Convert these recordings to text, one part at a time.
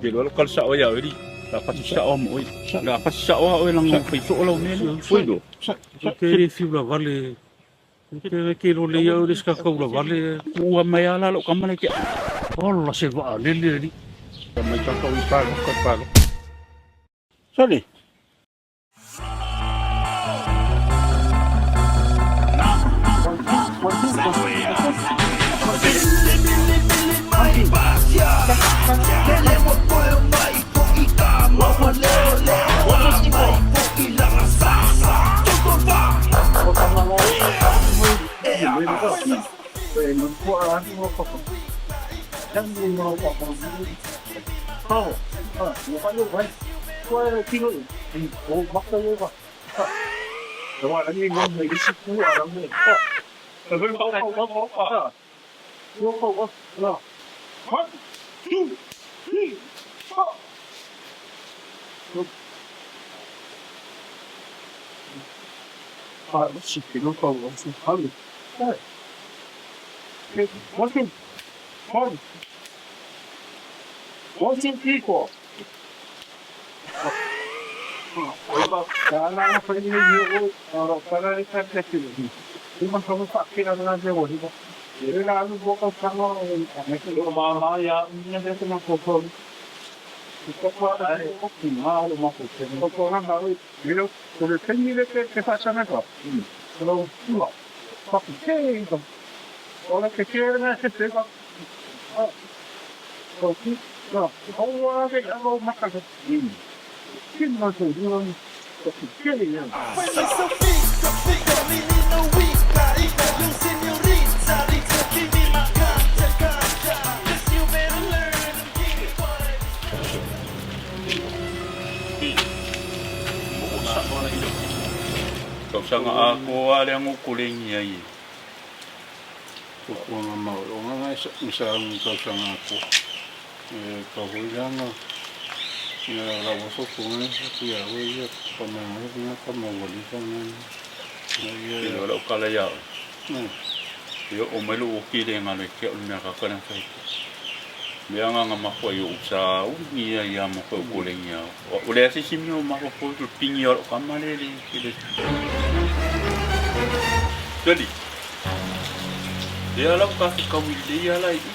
Bilo kal sa o ya ori. Dapat sa o mo. Dapat sa o lang fiso o lang ni. Fuido. Kere fiula vale. Kere kero le ia ores ka kaula vale. Ua mai ala lo kamane ke. Ola se va lele ri. Mai ka ko palo ka palo. Sali. Watching people. Karena apa ini orang karena ini kan kecil. Cuma kamu pakai dengan jauh ni. Jadi lalu bukan sama macam rumah ya ini ada semua kokon. Kokon ada kokon malu malu. Kokon kan baru bila sudah sendiri ke sana kau. Kalau tu pakai kek. Orang kecil ni kecil kau. Okey. Nah, orang yang kalau makan ini, kita tu dia kecil ni. Kau sangat aku ada yang ukuling ni. Ko nga mau nga misalnya kau sangat aku. Kau bilang ya lawa sokong ya we pamang pamawali kan Bilo lo kala ya. Yo o melu o ki de ngalo ke o na ka kana kai. Bia nga mako yo sa u ni ya mako ukuling ya. O le asi simio mako ko tu pinyo kamale le ki. Jadi dia lah kasi kawil dia lah ini.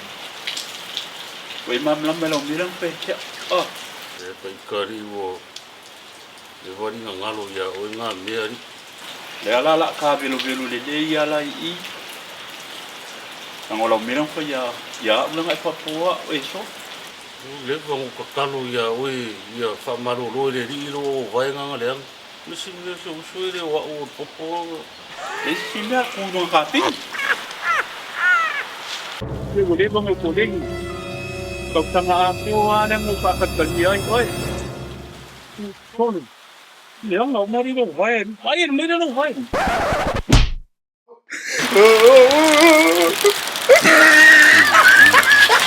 Wei mam lam melong bilang pecah. Oh, pa ikari wo e wani nga ngalo ya o nga mea ri. dia lah ka belu le dia lah ini. Ang olang bilang pa ya ulang ai papua eso. Le vang ko kalo ya o ya fa maro lo le ri lo vai nga le misi le so le wa o popo. Esse me acudo rapid. Dia boleh mengukuling. Kau sangat aku ada mufakat kerja oi. Kon. Dia nak mari lo vain. Vain mari lo vain.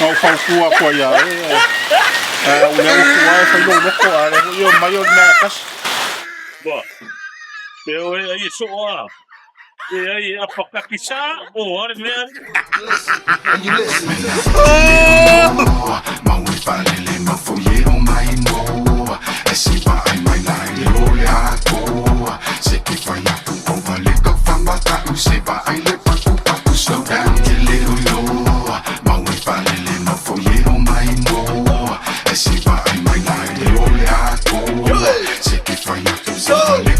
Mau kau kuah kuah ya. Udah kuah sebelum kuah. Yo mayor nakas. Bah. Dia ai soa. Dia ai apakah kisah? Oh, ada ni. Mau falele ma foyero mai mo e si va ai mai lai lo le ato se che fai a tu ovale ka famba ta se va ai le pa tu slow down che le lo mau falele ma foyero mai mo e si va ai mai lai lo le ato se che fai a tu ovale